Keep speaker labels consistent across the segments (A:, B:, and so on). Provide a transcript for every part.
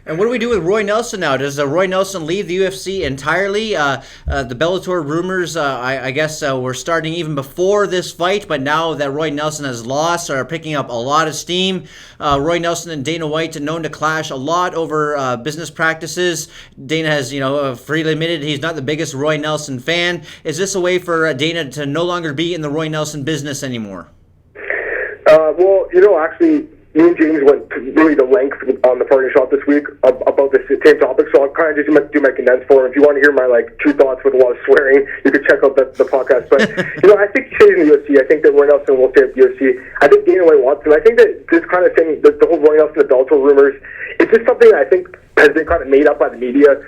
A: And what do we do with Roy Nelson now? Does Roy Nelson leave the UFC entirely? The Bellator rumors, I guess, were starting even before this fight, but now that Roy Nelson has lost, are picking up a lot of steam. Roy Nelson and Dana White are known to clash a lot over business practices. Dana has, freely admitted he's not the biggest Roy Nelson fan. Is this a way for Dana to no longer be in the Roy Nelson business anymore?
B: Well, actually, me and James went really to length on the partner shop this week about this same topic, so I'll kind of just do my condensed form. If you want to hear my true thoughts with a lot of swearing, you could check out the podcast. But I think he stays in the UFC. I think that Roy Nelson will stay at the UFC. I think Dana White wants him. I think that this kind of thing, the whole Roy Nelson and Bellator rumors, it's just something that I think has been kind of made up by the media.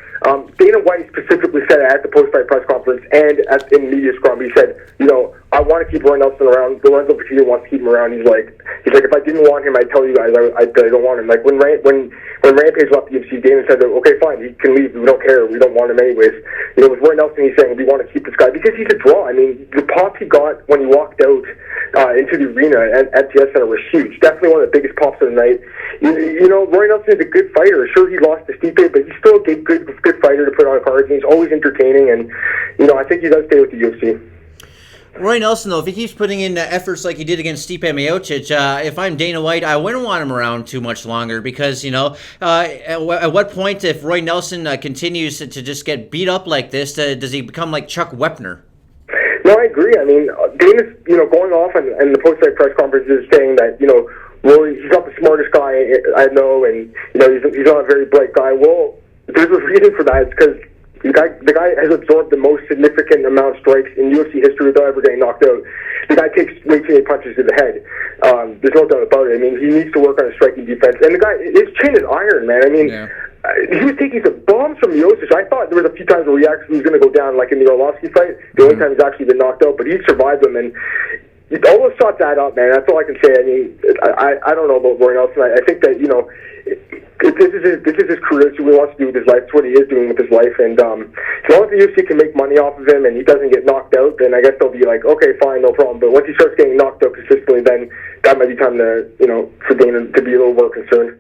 B: Dana White specifically said at the post-fight press conference and in media scrum, he said, I want to keep Roy Nelson around. Lorenzo Fertitta wants to keep him around. He's like, if I didn't want him, I'd tell you guys I don't want him. Like when Rampage left the UFC, Dana said, okay, fine, he can leave. We don't care. We don't want him anyways. With Roy Nelson, he's saying we want to keep this guy because he's a draw. I mean, the pop he got when he walked out into the arena at TS Center was huge. Definitely one of the biggest pops of the night. Roy Nelson is a good fighter. Sure, he lost to Stipe, but he's still a good fighter to put on cards, and he's always entertaining. And I think he does stay with the UFC.
A: Roy Nelson, though, if he keeps putting in efforts like he did against Stipe Miocic, if I'm Dana White, I wouldn't want him around too much longer because, at what point, if Roy Nelson continues to just get beat up like this, does he become like Chuck Wepner?
B: No, I agree. I mean, Dana's, going off and the post-fight press conferences saying that, Roy, he's not the smartest guy I know, and, he's not a very bright guy. Well, there's a reason for that. It's because the guy has absorbed the most significant amount of strikes in UFC history without ever getting knocked out. The guy takes way too many punches to the head. There's no doubt about it. I mean, he needs to work on his striking defense. And the guy, his chin is iron, man. I mean, he was taking some bombs from Miocic. I thought there was a few times where he actually was going to go down, like in the Orlovsky fight. The only time he's actually been knocked out, but he survived them. And all those shots add up, man. That's all I can say. I mean, I don't know about Roy Nelson. I think that, this is his career. It's what he wants to do with his life. It's what he is doing with his life. And as long as the UFC can make money off of him and he doesn't get knocked out, then I guess they'll be like, okay, fine, no problem. But once he starts getting knocked out consistently, then that might be time to, for Dana to be a little more concerned.